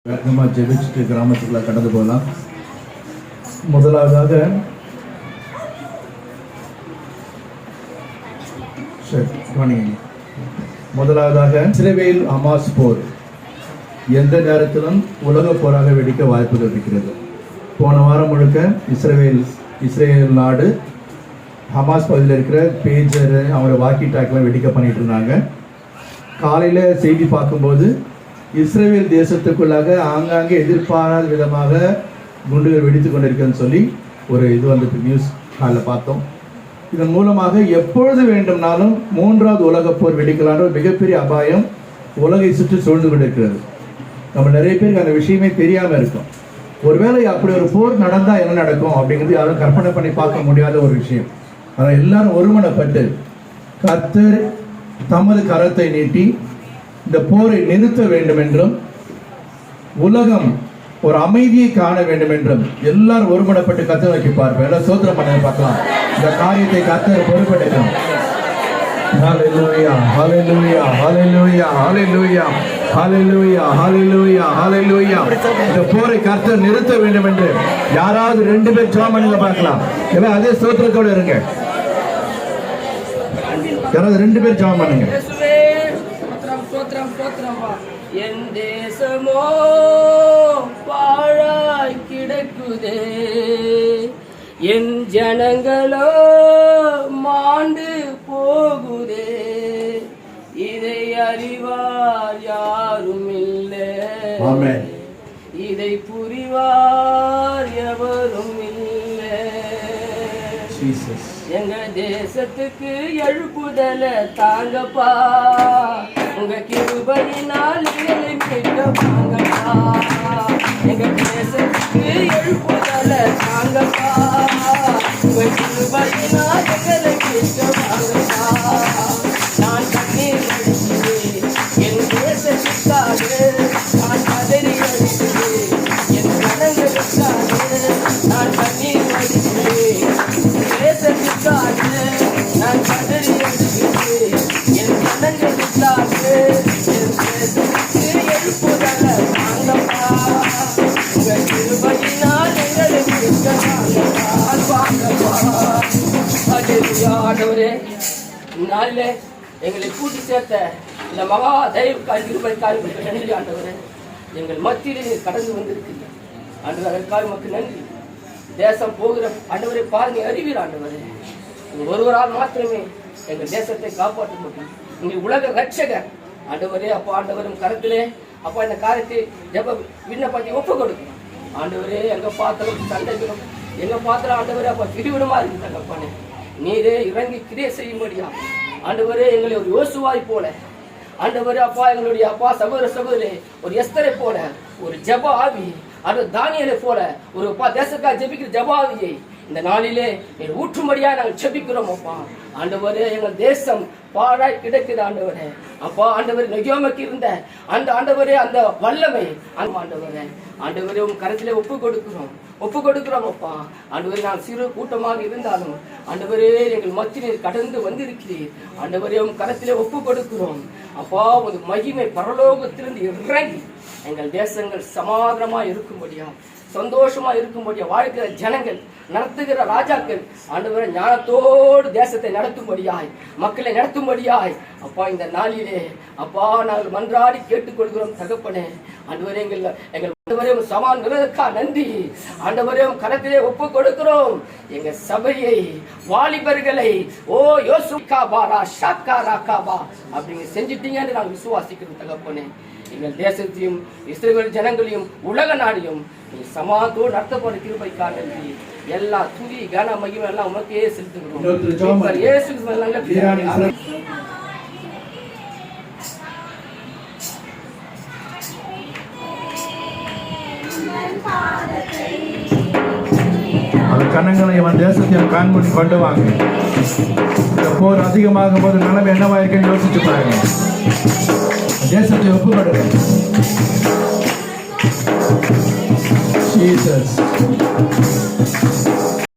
வேகமாக ஜெபிச்சுட்டு கிராமத்துக்குள்ள கடந்து போகலாம். முதலாவதாக இஸ்ரவேல் ஹமாஸ் போர் எந்த நேரத்திலும் உலக போராக வெடிக்க வாய்ப்புகள் இருக்கிறது. போன வாரம் முழுக்க இஸ்ரேல் நாடு ஹமாஸ் பகுதியில் இருக்கிற பேஜர் அவங்களோட வாக்கி டாக்லாம் வெடிக்க பண்ணிட்டு இருந்தாங்க. காலையில் செய்தி பார்க்கும்போது இஸ்ரேல் தேசத்துக்குள்ளாக ஆங்காங்கே எதிர்பாராத விதமாக குண்டுகள் வெடித்து கொண்டிருக்குன்னு சொல்லி ஒரு இது வந்து நியூஸ் காலையில் பார்த்தோம். இதன் மூலமாக எப்பொழுது வேண்டும்னாலும் மூன்றாவது உலகப் போர் வெடிக்கலான்ற ஒரு மிகப்பெரிய அபாயம் உலகை சுற்றி சூழ்ந்து கொண்டிருக்கிறது. நம்ம நிறைய பேருக்கு அந்த விஷயமே தெரியாமல் இருக்கும். ஒருவேளை அப்படி ஒரு போர் நடந்தால் என்ன நடக்கும் அப்படிங்கிறது யாரும் கற்பனை பண்ணி பார்க்க முடியாத ஒரு விஷயம். ஆனால் எல்லாரும் ஒருமனப்பட்டு கர்த்தர் தமது கரத்தை நீட்டி இந்த போரை நிறுத்த வேண்டும் என்றும் உலகம் ஒரு அமைதியை காண வேண்டும் என்றும் எல்லாரும் ஒருமனப்பட்டு கர்த்தரை நோக்கி பார்ப்போம். எல்லாம் சோத்திரம் பண்ண பார்க்கலாம். இந்த காரியத்தை கர்த்தர் பொறுப்பெடுக்கணும். ஹல்லேலூயா ஹல்லேலூயா ஹல்லேலூயா ஹல்லேலூயா ஹல்லேலூயா ஹல்லேலூயா ஹல்லேலூயா. இந்த போரை கர்த்தர் நிறுத்த வேண்டும் என்று யாராவது 2 பேர் ஜெபம் பண்ணுங்க பார்க்கலாம். எல்லாம் அதே ஸ்தோத்திரத்தோட இருங்க. யாராவது 2 பேர் ஜெபம் பண்ணுங்க. என் தேசமோ பாழாய் கிடக்குதே, என் ஜனங்களோ மாண்டு போகுதே, இதை அறிவார் யாரும் இல்லை, இதை புரிவார் எவரும் இல்லை. எங்க தேசத்துக்கு எழுப்புதல தாங்கப்பா, உங்க கிருபையினால் எங்களை மீட்க வாங்கப்பா. எங்க தேசத்துக்கு எழுப்புதல தாங்கப்பா, உங்க கிருபையினால் எங்களை மீட்க வாங்கப்பா. நான் கண்ணீர் வடிக்கிறேன் என் தேசத்துக்காக, நான் கதறி அடிக்கிறேன் என் ஜனங்களுக்காக. நான் கண்ணீர் வடிக்கிறேன் தேசத்துக்காக, நான் கதறி அடிக்கிறேன் என் ஜனங்களுக்காக. என் தேசத்துக்கு எழுப்புதல வாங்கப்பா, உங்க கிருபையினால் எங்களை மீட்க வாங்கப்பா. ஆண்டவரே, நாளிலே எங்களை கூட்டி சேர்த்த இந்த மகா தயவுக்காக கிருபைக்காக நன்றி ஆண்டவரே. எங்கள் மத்தியிலே கடந்து வந்திருக்கிறீர்கள் ஆண்டவர், அதற்காக மக்கள் நன்றி. தேசம் போகிற ஆண்டவரை பாருங்க அறிவீர் ஆண்டவரே. ஒருவரால் மாத்திரமே எங்கள் தேசத்தை காப்பாற்ற முடியும். நீங்கள் உலக ரட்சகர் ஆண்டவரே. அப்பா ஆண்டவரும் கருத்திலே அப்பா இந்த காரியத்தை ஜெப விண்ணப்பத்தை ஒப்பு கொடுக்கணும் ஆண்டவரே. எங்க பார்த்தாலும் சண்டைகளும், எங்க பார்த்தாலும் ஆண்டவரே அப்பா பிரிவிடமா இருக்கு தகப்பனே. நீரே இறங்கி கிரியை செய்யும்படியா ஆண்டவரே. எங்களை ஒரு யோசுவாய் போல ஆண்டவரே அப்பா, எங்களுடைய அப்பா சகோதர சகோதரி ஒரு எஸ்தரை போல ஒரு ஜெப ஆவி, அது தானியலை போல ஒரு அப்பா தேசக்காக ஜெபிக்கிற ஜெப ஆவியை இந்த நாளிலே நீர் ஊற்றும்படியா நாங்கள் ஜெபிக்கிறோம் அப்பா. ஆண்டவரே, எங்கள் தேசம் பாழாய் கிடக்குது ஆண்டவரே. அப்பா ஆண்டவரே, நெகியோமைக்கு இருந்த அந்த ஆண்டவரே அந்த வல்லமை ஆண்டவரே ஆண்டவரே உன் கருத்திலே ஒப்பு கொடுக்கிறோம் அப்பா. ஆண்டவரே, நான் சிறு கூட்டமாக இருந்தாலும் ஆண்டவரே எங்கள் மத்தியில் கடந்து வந்திருக்கிறீர் ஆண்டவரே. உன் கருத்திலே ஒப்பு கொடுக்கிறோம் அப்பா. ஒரு மகிமை பரலோகத்திலிருந்து இறங்கி எங்கள் தேசங்கள் சமாதானமா இருக்கும்படியா, சந்தோஷமா இருக்கும்படியா, வாழ்கிற ஜனங்கள், நடத்துகிற ராஜாக்கள் ஆண்டவரே ஞானத்தோடு தேசத்தை நடத்தும்படியாய், மக்களை நடத்தும்படியாய் அப்பா இந்த நாளிலே அப்பா நாங்கள் மன்றாடி கேட்டுக்கொள்கிறோம் தகப்பனே. ஆண்டவரே, எங்கள் ஆண்டவரே சமான் விரதற்கா நன்றி ஆண்டவரே. கரத்திலே ஒப்பு கொடுக்கிறோம் எங்க சபையை, வாலிபர்களை. ஓ யோசுகா பாரா ஷாக்கா ராக்காபா அப்படிங்க செஞ்சிட்டீங்கன்னு நாங்கள் விசுவாசிக்கிறோம் தகப்பனே. எங்கள் தேசத்தையும் இஸ்ரவேல் ஜனங்களையும் உலக நாடையும் நீ சமாதத்தோடு நடத்தப்பட கிருபைக்காக நன்றி. எல்லா துதி கன மகிமை எல்லாம் உமக்கே செலுத்துகிறோம். இயேசு நல்ல அந்த கணங்களை அவன் தேசத்தையும் காண்படி கொண்டு வாங்க. இந்த போர் அதிகமாகும் போது நிலைமை என்னவா இருக்குன்னு யோசிச்சு பாருங்க. தேசத்தை ஒப்புக்கொடுங்க. Jesus.